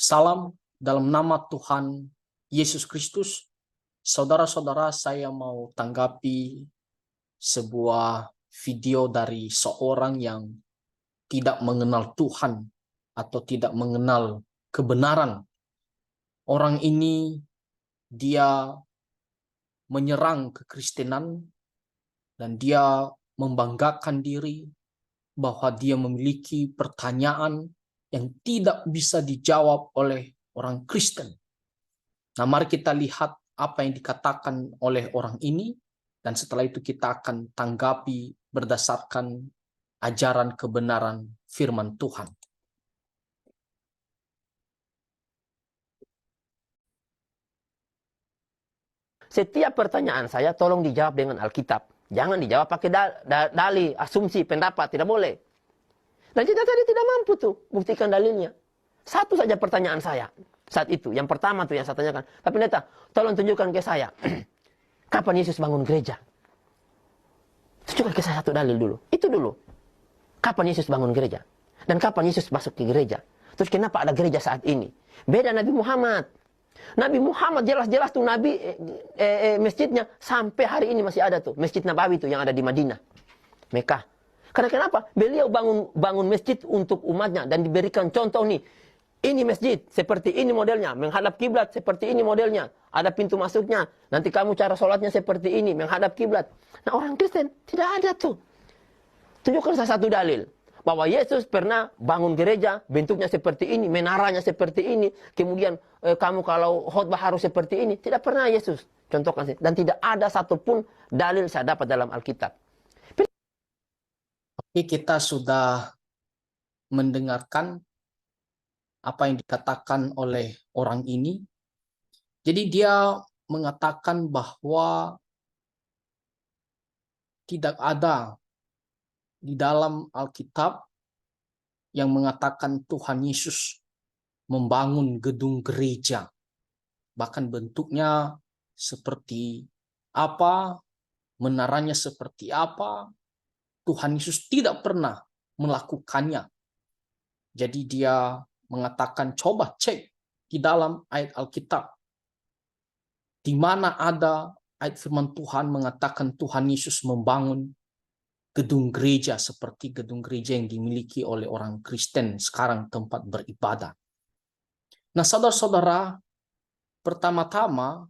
Salam dalam nama Tuhan Yesus Kristus. Saudara-saudara, saya mau tanggapi sebuah video dari seorang yang tidak mengenal Tuhan atau tidak mengenal kebenaran. Orang ini dia menyerang kekristenan dan dia membanggakan diri bahwa dia memiliki pertanyaan yang tidak bisa dijawab oleh orang Kristen. Nah, mari kita lihat apa yang dikatakan oleh orang ini, dan setelah itu kita akan tanggapi berdasarkan ajaran kebenaran firman Tuhan. Setiap pertanyaan saya tolong dijawab dengan Alkitab. Jangan dijawab pakai dalih, asumsi, pendapat. Tidak boleh. Dan kita tadi tidak mampu tuh buktikan dalilnya. Satu saja pertanyaan saya saat itu. Yang pertama tuh yang saya tanyakan. Pak Pendeta, tolong tunjukkan ke saya. Kapan Yesus bangun gereja? Tunjukkan ke saya satu dalil dulu. Itu dulu. Kapan Yesus bangun gereja? Dan kapan Yesus masuk ke gereja? Terus kenapa ada gereja saat ini? Beda Nabi Muhammad. Nabi Muhammad jelas-jelas tuh Nabi masjidnya sampai hari ini masih ada tuh. Masjid Nabawi tuh yang ada di Madinah, Mekah. Karena kenapa? Beliau bangun masjid untuk umatnya dan diberikan contoh nih. Ini masjid, seperti ini modelnya. Menghadap kiblat, seperti ini modelnya. Ada pintu masuknya. Nanti kamu cara sholatnya seperti ini, menghadap kiblat. Nah, orang Kristen tidak ada tuh. Tunjukkan saya satu dalil. Bahwa Yesus pernah bangun gereja, bentuknya seperti ini, menaranya seperti ini. Kemudian kamu kalau khotbah harus seperti ini. Tidak pernah Yesus contohkan. Dan tidak ada satupun dalil saya dapat dalam Alkitab. Oke, kita sudah mendengarkan apa yang dikatakan oleh orang ini. Jadi dia mengatakan bahwa tidak ada di dalam Alkitab yang mengatakan Tuhan Yesus membangun gedung gereja. Bahkan bentuknya seperti apa, menaranya seperti apa, Tuhan Yesus tidak pernah melakukannya. Jadi dia mengatakan, coba cek di dalam ayat Alkitab. Di mana ada ayat firman Tuhan mengatakan Tuhan Yesus membangun gedung gereja seperti gedung gereja yang dimiliki oleh orang Kristen sekarang tempat beribadah. Nah, saudara-saudara, pertama-tama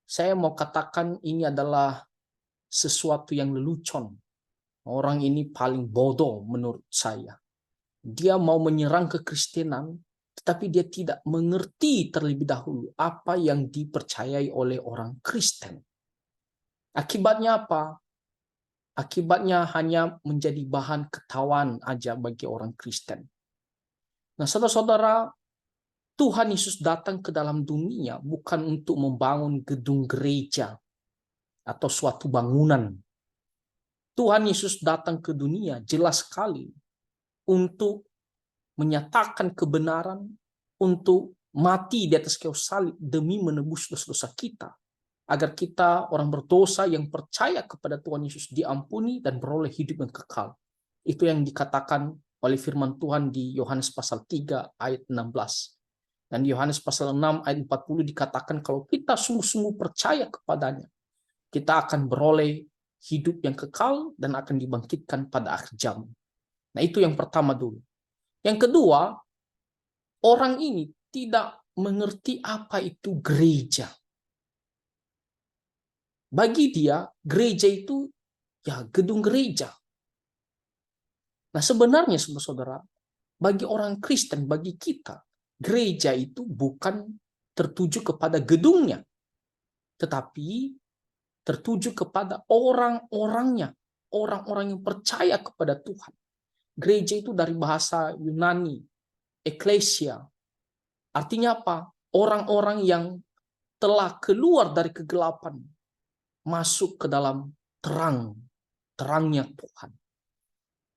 saya mau katakan ini adalah sesuatu yang lelucon. Orang ini paling bodoh menurut saya. Dia mau menyerang kekristenan, tetapi dia tidak mengerti terlebih dahulu apa yang dipercayai oleh orang Kristen. Akibatnya apa? Akibatnya hanya menjadi bahan ketawaan aja bagi orang Kristen. Nah, saudara-saudara, Tuhan Yesus datang ke dalam dunia bukan untuk membangun gedung gereja atau suatu bangunan. Tuhan Yesus datang ke dunia jelas sekali untuk menyatakan kebenaran, untuk mati di atas kayu salib demi menebus dosa-dosa kita, agar kita orang berdosa yang percaya kepada Tuhan Yesus diampuni dan beroleh hidup yang kekal. Itu yang dikatakan oleh firman Tuhan di Yohanes pasal 3 ayat 16. Dan di Yohanes pasal 6 ayat 40 dikatakan kalau kita sungguh-sungguh percaya kepadanya, kita akan beroleh hidup yang kekal dan akan dibangkitkan pada akhir zaman. Nah, itu yang pertama dulu. Yang kedua, orang ini tidak mengerti apa itu gereja. Bagi dia, gereja itu ya gedung gereja. Nah, sebenarnya saudara-saudara, bagi orang Kristen, bagi kita, gereja itu bukan tertuju kepada gedungnya, tetapi tertuju kepada orang-orangnya, orang-orang yang percaya kepada Tuhan. Gereja itu dari bahasa Yunani, eklesia. Artinya apa? Orang-orang yang telah keluar dari kegelapan, masuk ke dalam terangnya Tuhan.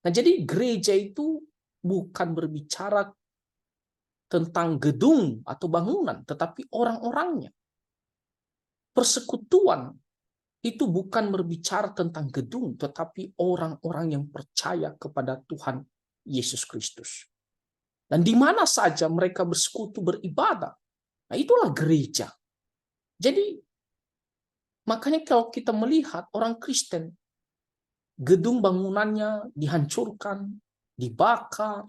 Nah, jadi gereja itu bukan berbicara tentang gedung atau bangunan, tetapi orang-orangnya. Persekutuan itu bukan berbicara tentang gedung, tetapi orang-orang yang percaya kepada Tuhan Yesus Kristus. Dan di mana saja mereka bersekutu beribadah. Nah, itulah gereja. Jadi, makanya kalau kita melihat orang Kristen, gedung bangunannya dihancurkan, dibakar,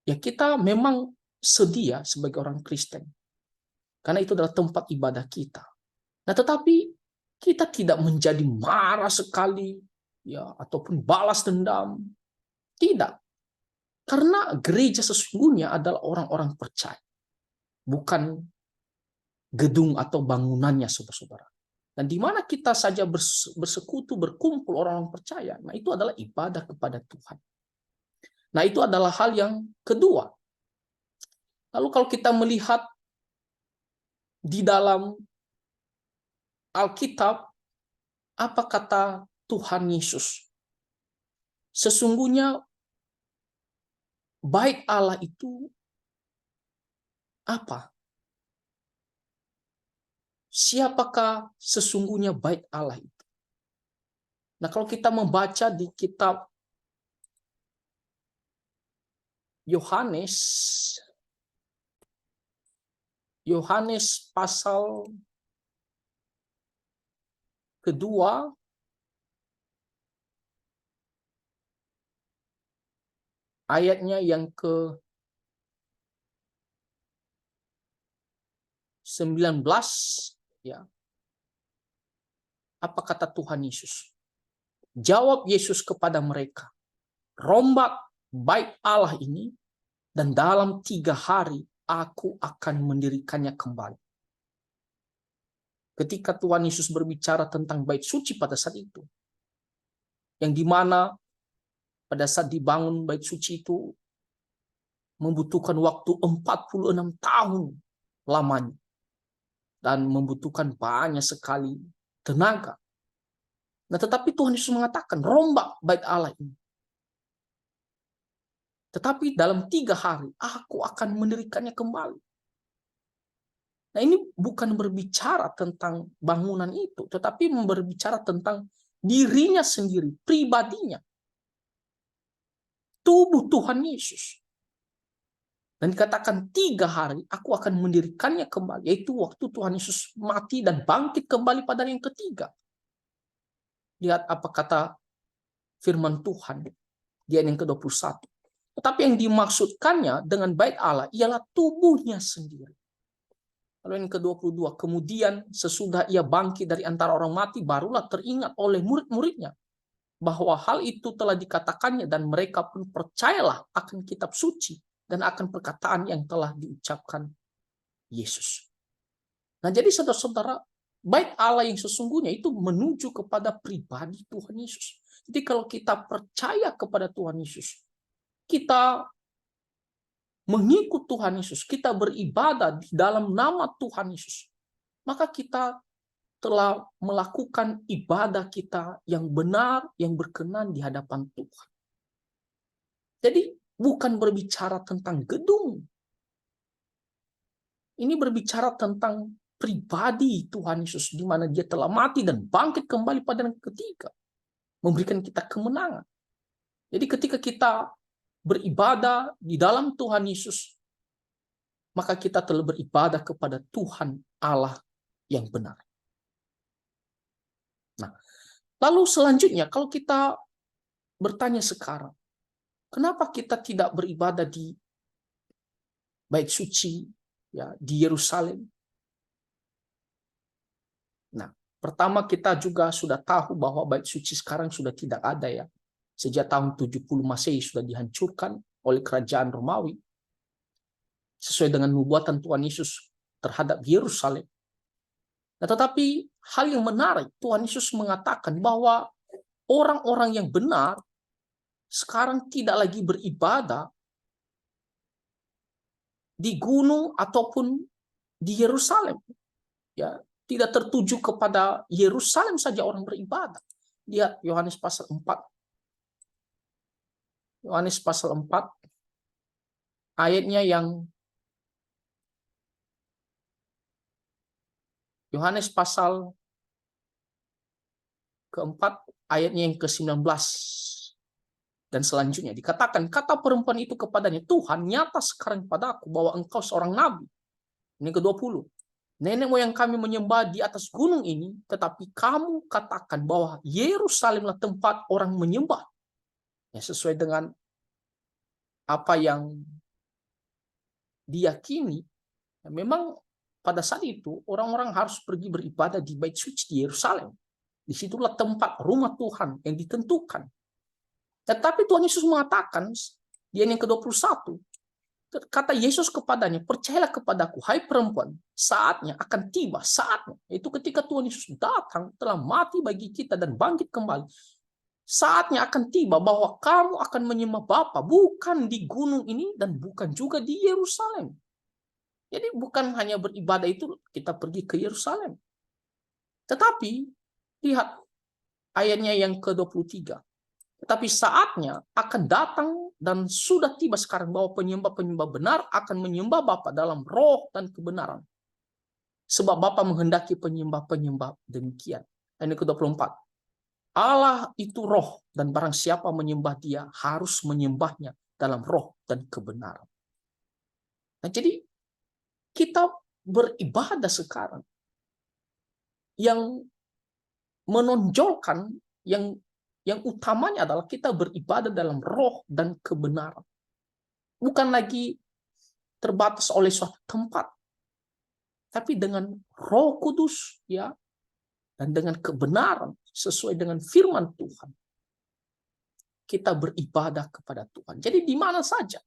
ya kita memang sedia sebagai orang Kristen. Karena itu adalah tempat ibadah kita. Nah, tetapi kita tidak menjadi marah sekali, ya, ataupun balas dendam. Tidak. Karena gereja sesungguhnya adalah orang-orang percaya. Bukan gedung atau bangunannya, saudara-saudara. Dan di mana kita saja bersekutu, berkumpul orang-orang percaya, nah itu adalah ibadah kepada Tuhan. Nah, itu adalah hal yang kedua. Lalu kalau kita melihat di dalam Alkitab, apa kata Tuhan Yesus? Sesungguhnya baik Allah itu apa? Siapakah sesungguhnya baik Allah itu? Nah, kalau kita membaca di kitab Yohanes, pasal kedua, ayatnya yang ke-19, ya. Apa kata Tuhan Yesus? Jawab Yesus kepada mereka, rombak baik Allah ini, dan dalam 3 hari aku akan mendirikannya kembali. Ketika Tuhan Yesus berbicara tentang bait suci pada saat itu, yang dimana pada saat dibangun bait suci itu membutuhkan waktu 46 tahun lamanya, dan membutuhkan banyak sekali tenaga. Nah, tetapi Tuhan Yesus mengatakan, rombak bait Allah ini. Tetapi dalam 3 hari, aku akan mendirikannya kembali. Nah, ini bukan berbicara tentang bangunan itu, tetapi berbicara tentang dirinya sendiri, pribadinya. Tubuh Tuhan Yesus. Dan dikatakan 3 hari, aku akan mendirikannya kembali. Yaitu waktu Tuhan Yesus mati dan bangkit kembali pada yang ketiga. Lihat apa kata firman Tuhan di ayat yang ke-21. Tetapi yang dimaksudkannya dengan bait Allah ialah tubuhnya sendiri. Lalu yang ke-22, kemudian sesudah ia bangkit dari antara orang mati, barulah teringat oleh murid-muridnya bahwa hal itu telah dikatakannya, dan mereka pun percayalah akan kitab suci dan akan perkataan yang telah diucapkan Yesus. Nah, jadi saudara-saudara, bait Allah yang sesungguhnya itu menuju kepada pribadi Tuhan Yesus. Jadi kalau kita percaya kepada Tuhan Yesus, kita mengikut Tuhan Yesus, kita beribadah di dalam nama Tuhan Yesus, maka kita telah melakukan ibadah kita yang benar, yang berkenan di hadapan Tuhan. Jadi bukan berbicara tentang gedung. Ini berbicara tentang pribadi Tuhan Yesus, di mana dia telah mati dan bangkit kembali pada yang ketiga, memberikan kita kemenangan. Jadi ketika kita beribadah di dalam Tuhan Yesus, maka kita telah beribadah kepada Tuhan Allah yang benar. Nah, lalu selanjutnya kalau kita bertanya sekarang, kenapa kita tidak beribadah di bait suci, ya, di Yerusalem? Nah, pertama kita juga sudah tahu bahwa bait suci sekarang sudah tidak ada, ya. Sejak tahun 70 Masehi sudah dihancurkan oleh kerajaan Romawi sesuai dengan nubuatan Tuhan Yesus terhadap Yerusalem. Nah, tetapi hal yang menarik, Tuhan Yesus mengatakan bahwa orang-orang yang benar sekarang tidak lagi beribadah di gunung ataupun di Yerusalem. Ya, tidak tertuju kepada Yerusalem saja orang beribadah. Lihat Yohanes pasal 4. Yohanes pasal 4 ayatnya yang Yohanes pasal keempat ayatnya yang ke-19. Dan selanjutnya dikatakan, kata perempuan itu kepadanya, Tuhan, nyata sekarang padaku bahwa engkau seorang nabi. Ini ke-20. Nenek moyang kami menyembah di atas gunung ini, tetapi kamu katakan bahwa Yerusalemlah tempat orang menyembah. Ya, sesuai dengan apa yang diyakini, ya, memang pada saat itu orang-orang harus pergi beribadah di Bait Suci di Yerusalem. Disitulah tempat rumah Tuhan yang ditentukan. Tetapi Tuhan Yesus mengatakan di ayat yang ke-21, kata Yesus kepadanya, percayalah kepadaku, hai perempuan, saatnya akan tiba, saatnya, itu ketika Tuhan Yesus datang, telah mati bagi kita dan bangkit kembali. Saatnya akan tiba bahwa kamu akan menyembah Bapa, bukan di gunung ini dan bukan juga di Yerusalem. Jadi bukan hanya beribadah itu kita pergi ke Yerusalem. Tetapi lihat ayatnya yang ke-23. Tetapi saatnya akan datang dan sudah tiba sekarang bahwa penyembah-penyembah benar akan menyembah Bapa dalam roh dan kebenaran. Sebab Bapa menghendaki penyembah-penyembah demikian. Ayat ke-24. Allah itu roh dan barang siapa menyembah dia harus menyembahnya dalam roh dan kebenaran. Nah, jadi kita beribadah sekarang yang menonjolkan yang utamanya adalah kita beribadah dalam roh dan kebenaran. Bukan lagi terbatas oleh suatu tempat, tapi dengan Roh Kudus, ya, dan dengan kebenaran sesuai dengan firman Tuhan. Kita beribadah kepada Tuhan. Jadi di mana saja,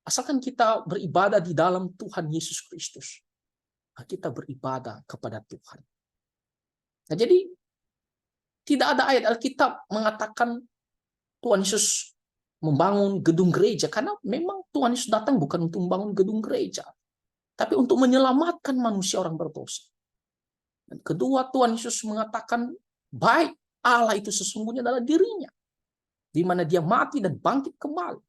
asalkan kita beribadah di dalam Tuhan Yesus Kristus, kita beribadah kepada Tuhan. Nah, jadi tidak ada ayat Alkitab mengatakan Tuhan Yesus membangun gedung gereja, karena memang Tuhan Yesus datang bukan untuk membangun gedung gereja, tapi untuk menyelamatkan manusia orang berdosa. Dan kedua, Tuhan Yesus mengatakan baik Allah itu sesungguhnya adalah dirinya, di mana dia mati dan bangkit kembali.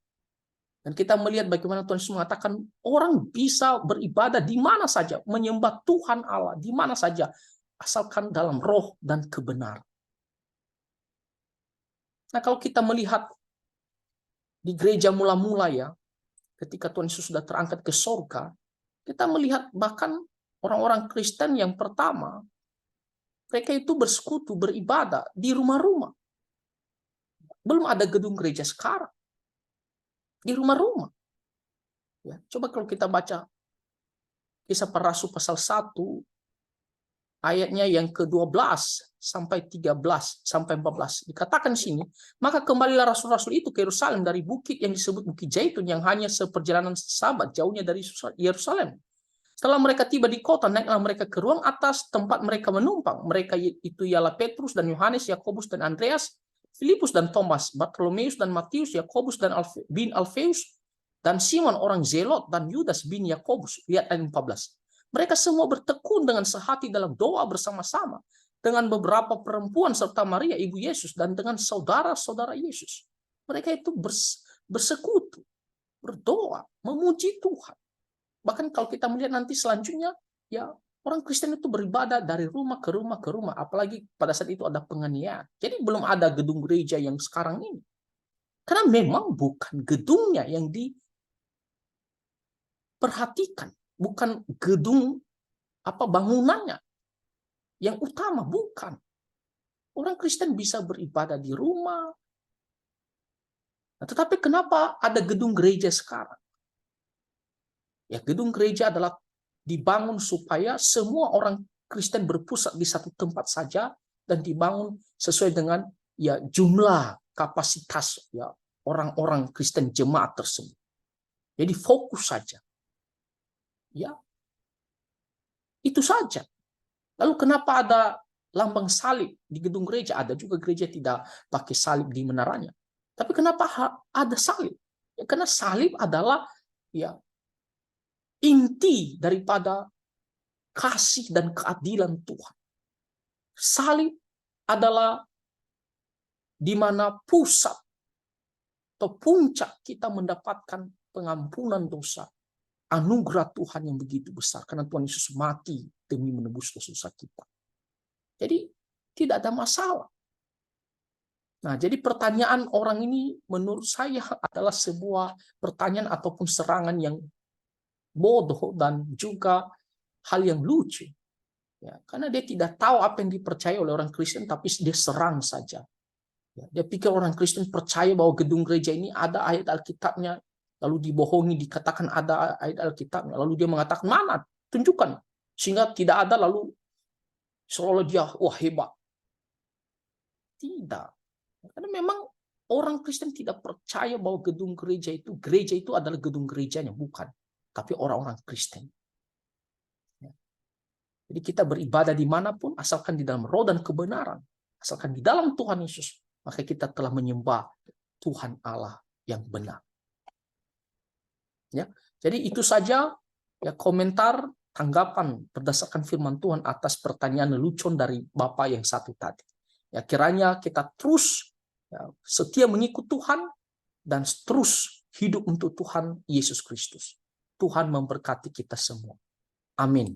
Dan kita melihat bagaimana Tuhan Yesus mengatakan orang bisa beribadah di mana saja, menyembah Tuhan Allah di mana saja, asalkan dalam roh dan kebenaran. Nah, kalau kita melihat di gereja mula-mula, ya, ketika Tuhan Yesus sudah terangkat ke sorga, kita melihat bahkan orang-orang Kristen yang pertama, mereka itu bersekutu, beribadah di rumah-rumah. Belum ada gedung gereja sekarang. Di rumah-rumah. Ya, coba kalau kita baca Kisah Para Rasul pasal 1, ayatnya yang ke-12 sampai 13 sampai 14. Dikatakan sini, maka kembalilah rasul-rasul itu ke Yerusalem dari bukit yang disebut Bukit Zaitun yang hanya seperjalanan sahabat jauhnya dari Yerusalem. Setelah mereka tiba di kota, naiklah mereka ke ruang atas tempat mereka menumpang. Mereka itu ialah Petrus dan Yohanes, Yakobus dan Andreas, Filipus dan Thomas, Bartolomeus dan Matius, Yakobus dan bin Alfeus, dan Simon orang Zelot, dan Yudas bin Yakobus. Lihat ayat 14. Mereka semua bertekun dengan sehati dalam doa bersama-sama dengan beberapa perempuan serta Maria ibu Yesus dan dengan saudara-saudara Yesus. Mereka itu bersekutu, berdoa, memuji Tuhan. Bahkan kalau kita melihat nanti selanjutnya, ya, orang Kristen itu beribadah dari rumah ke rumah ke rumah, apalagi pada saat itu ada penganiayaan. Jadi belum ada gedung gereja yang sekarang ini. Karena memang bukan gedungnya yang diperhatikan, bukan gedung bangunannya yang utama, bukan. Orang Kristen bisa beribadah di rumah. Nah, tetapi kenapa ada gedung gereja sekarang? Ya, gedung gereja adalah dibangun supaya semua orang Kristen berpusat di satu tempat saja dan dibangun sesuai dengan ya jumlah kapasitas ya orang-orang Kristen jemaat tersebut. Jadi fokus saja. Ya. Itu saja. Lalu kenapa ada lambang salib di gedung gereja? Ada juga gereja tidak pakai salib di menaranya. Tapi kenapa ada salib? Ya, karena salib adalah ya inti daripada kasih dan keadilan Tuhan. Salib adalah di mana pusat atau puncak kita mendapatkan pengampunan dosa, anugerah Tuhan yang begitu besar karena Tuhan Yesus mati demi menebus dosa kita. Jadi tidak ada masalah. Nah, jadi pertanyaan orang ini menurut saya adalah sebuah pertanyaan ataupun serangan yang bodoh dan juga hal yang lucu. Ya, karena dia tidak tahu apa yang dipercaya oleh orang Kristen, tapi dia serang saja. Ya, dia pikir orang Kristen percaya bahwa gedung gereja ini ada ayat Alkitabnya, lalu dibohongi, dikatakan ada ayat Alkitabnya, lalu dia mengatakan mana, tunjukkan, sehingga tidak ada, lalu seolah dia wah hebat. Tidak, karena memang orang Kristen tidak percaya bahwa gedung gereja itu adalah gedung gerejanya, bukan, tapi orang-orang Kristen. Jadi kita beribadah dimanapun, asalkan di dalam roh dan kebenaran, asalkan di dalam Tuhan Yesus, maka kita telah menyembah Tuhan Allah yang benar. Ya, jadi itu saja ya komentar tanggapan berdasarkan firman Tuhan atas pertanyaan lelucon dari Bapak yang satu tadi. Ya, kiranya kita terus ya, setia mengikut Tuhan dan terus hidup untuk Tuhan Yesus Kristus. Tuhan memberkati kita semua. Amin.